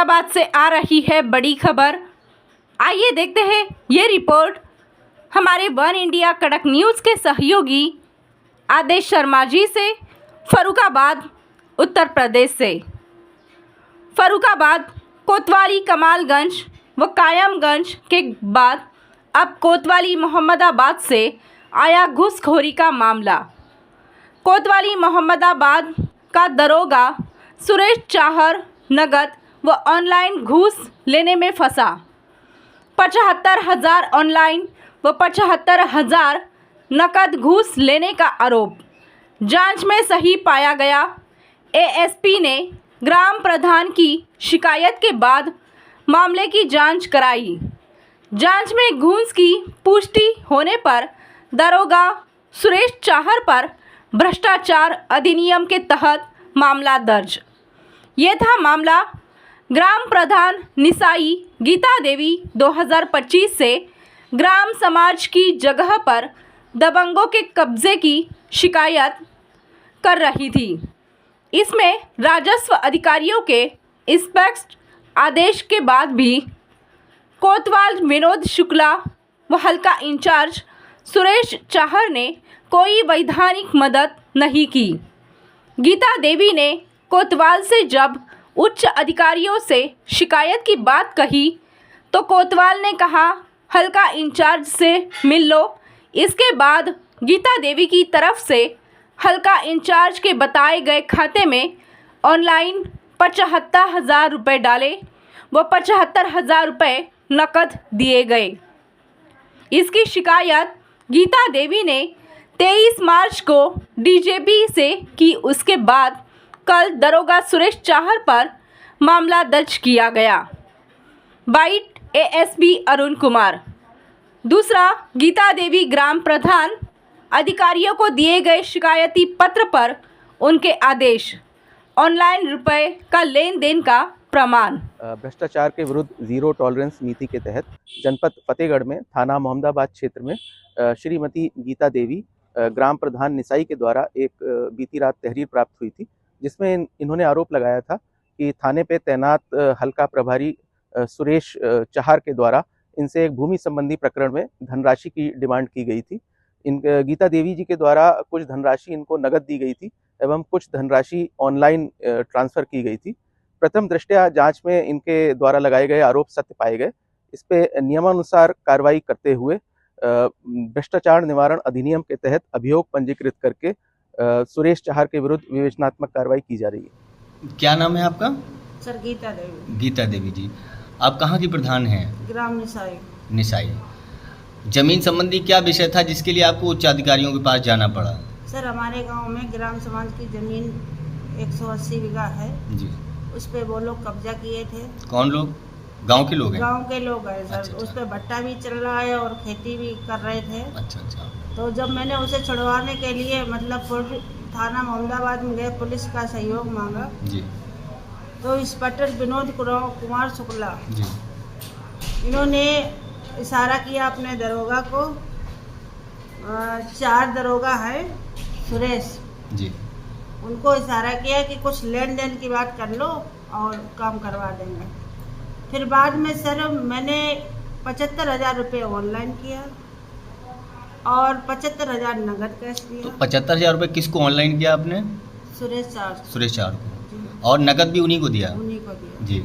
फरुखाबाद से आ रही है बड़ी खबर। आइए देखते हैं ये रिपोर्ट हमारे वन इंडिया कड़क न्यूज़ के सहयोगी आदेश शर्मा जी से। फरुखाबाद उत्तर प्रदेश से। फरुखाबाद, कोतवाली, कमालगंज व कायमगंज के बाद अब कोतवाली मोहम्मदाबाद से आया घूसखोरी का मामला। कोतवाली मोहम्मदाबाद का दरोगा सुरेश चाहर नगद व ऑनलाइन घूस लेने में फंसा। 75,000 ऑनलाइन व 75,000 नकद घूस लेने का आरोप जांच में सही पाया गया। एएसपी ने ग्राम प्रधान की शिकायत के बाद मामले की जांच कराई। जांच में घूस की पुष्टि होने पर दरोगा सुरेश चाहर पर भ्रष्टाचार अधिनियम के तहत मामला दर्ज। ये था मामला ग्राम प्रधान निसाई गीता देवी 2025 से ग्राम समाज की जगह पर दबंगों के कब्जे की शिकायत कर रही थी। इसमें राजस्व अधिकारियों के स्पष्ट आदेश के बाद भी कोतवाल विनोद शुक्ला व हल्का इंचार्ज सुरेश चाहर ने कोई वैधानिक मदद नहीं की। गीता देवी ने कोतवाल से जब उच्च अधिकारियों से शिकायत की बात कही तो कोतवाल ने कहा हल्का इंचार्ज से मिल लो। इसके बाद गीता देवी की तरफ से हल्का इंचार्ज के बताए गए खाते में ऑनलाइन 75,000 रुपये डाले व 75,000 रुपये नकद दिए गए। इसकी शिकायत गीता देवी ने 23 मार्च को डीजेपी से की। उसके बाद कल दरोगा सुरेश चाहर पर मामला दर्ज किया गया। Bite ASP Arun Kumar. दूसरा, गीता देवी ग्राम प्रधान अधिकारियों को दिए गए शिकायती पत्र पर उनके आदेश, ऑनलाइन रुपए का लेन देन का प्रमाण। भ्रष्टाचार के विरुद्ध जीरो टॉलरेंस नीति के तहत जनपद फतेहगढ़ में थाना मोहम्मदाबाद क्षेत्र में श्रीमती गीता देवी ग्राम प्रधान निसाई के द्वारा एक बीती रात तहरीर प्राप्त हुई थी, जिसमें इन्होंने आरोप लगाया था कि थाने पे तैनात हल्का प्रभारी सुरेश चाहर के द्वारा इनसे एक भूमि संबंधी प्रकरण में धनराशि की डिमांड की गई थी। इन गीता देवी जी के द्वारा कुछ धनराशि इनको नगद दी गई थी एवं कुछ धनराशि ऑनलाइन ट्रांसफ़र की गई थी। प्रथम दृष्टया जांच में इनके द्वारा लगाए गए आरोप सत्य पाए गए। इस पे नियमानुसार कार्रवाई करते हुए भ्रष्टाचार निवारण अधिनियम के तहत अभियोग पंजीकृत करके सुरेश चाहर के विरुद्ध विवेचनात्मक कार्रवाई की जा रही है। क्या नाम है आपका? सर गीता देवी। गीता देवी जी, आप कहाँ की प्रधान हैं? ग्राम निसाई। निसाई। जमीन संबंधी क्या विषय था जिसके लिए आपको उच्च अधिकारियों के पास जाना पड़ा? सर हमारे गांव में ग्राम समाज की जमीन 180 बीघा है जी। उस पे वो लोग कब्जा किए थे। कौन लोग? गांव के लोग हैं? गांव के लोग हैं सर। अच्छा। उस पे भट्टा भी चल रहा है और खेती भी कर रहे थे। अच्छा। तो जब मैंने उसे छुड़वाने के लिए मतलब थाना मोहम्मदाबाद में गए, पुलिस का सहयोग मांगा जी। तो इंस्पेक्टर विनोद कुमार शुक्ला जी, इन्होंने इशारा किया अपने दरोगा को। 4 दरोगा है सुरेश जी, उनको इशारा किया कि कुछ लेन देन की बात कर लो और काम करवा देंगे। फिर बाद में सर मैंने 75,000 रुपये ऑनलाइन किया और 75,000 नगद कैश दिया। तो 75,000 रुपये किसको ऑनलाइन किया आपने? सुरेश चाहर को। और नगद भी उन्हीं को दिया जी।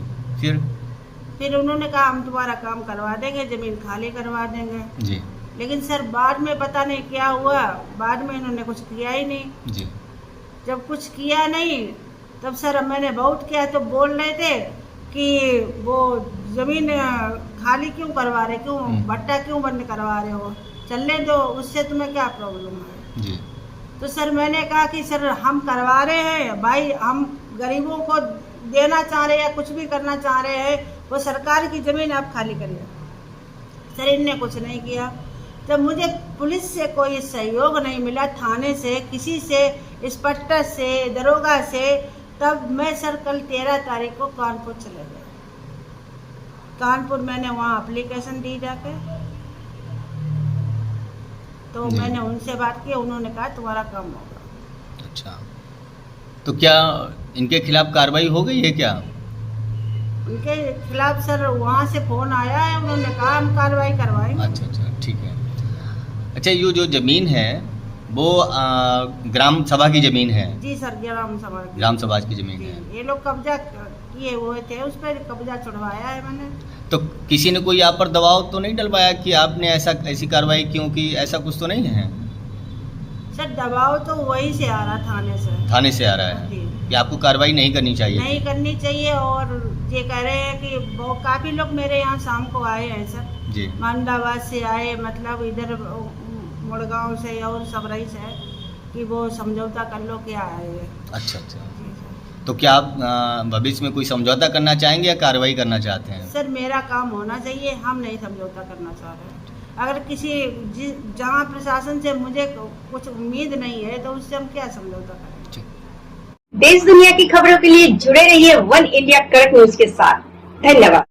फिर उन्होंने कहा हम तुम्हारा काम करवा देंगे, ज़मीन खाली करवा देंगे जी। लेकिन सर बाद में पता नहीं क्या हुआ, बाद में इन्होंने कुछ किया ही नहीं जी। जब कुछ किया नहीं तब सर मैंने बहुत किया तो बोल रहे थे कि वो ज़मीन खाली क्यों करवा रहे, क्यों भट्टा क्यों बंद करवा रहे हो, चलने दो, उससे तुम्हें क्या प्रॉब्लम है जी। तो सर मैंने कहा कि सर हम करवा रहे हैं भाई, हम गरीबों को देना चाह रहे हैं या कुछ भी करना चाह रहे हैं, वो सरकार की ज़मीन आप खाली करिए। सर इनने कुछ नहीं किया। जब मुझे पुलिस से कोई सहयोग नहीं मिला, थाने से, किसी से, इंस्पेक्टर से, दरोगा से, तब मैं सर कल 13 तारीख को कानपुर चले गए। कानपुर मैंने वहाँ एप्लीकेशन दी जाके, तो मैंने उनसे बात की, उन्होंने कहा तुम्हारा काम होगा। अच्छा, तो क्या इनके खिलाफ कार्रवाई हो गई है क्या? उनके खिलाफ सर वहाँ से फोन आया है, उन्होंने कहा हम कार्रवाई करवाएंगे। अच्छा, ठीक है। अच्छा, ये जो जमीन है वो ग्राम सभा की जमीन है? जी सर, ग्राम सभा की। ग्राम सभा की जमीन है। ये लोग कब्जा किए हुए थे, उस पर कब्जा छुड़वाया है मैंने। तो किसी ने कोई आप पर दबाव तो नहीं डलवाया कि आपने ऐसी कार्रवाई क्यों की, ऐसा कुछ तो नहीं है? सर दबाव तो वहीं से आ रहा, थाने से आ रहा है जी। कि आपको कार्रवाई नहीं करनी चाहिए? नहीं करनी चाहिए, और ये कह रहे हैं कि वो काफ़ी लोग मेरे यहाँ शाम को आए हैं सर जी। मोहम्मदाबाद से आए, मतलब इधर मुड़गांव से और सबरई से, कि वो समझौता कर लो, क्या आए हैं। अच्छा, जी सर। तो क्या आप भविष्य में कोई समझौता करना चाहेंगे या कार्रवाई करना चाहते हैं? सर मेरा काम होना चाहिए, हम नहीं समझौता करना चाह रहे हैं। अगर किसी जहाँ प्रशासन से मुझे कुछ उम्मीद नहीं है तो उससे हम क्या समझौता करें। देश दुनिया की खबरों के लिए जुड़े रहिए वन इंडिया करंट न्यूज के साथ। धन्यवाद।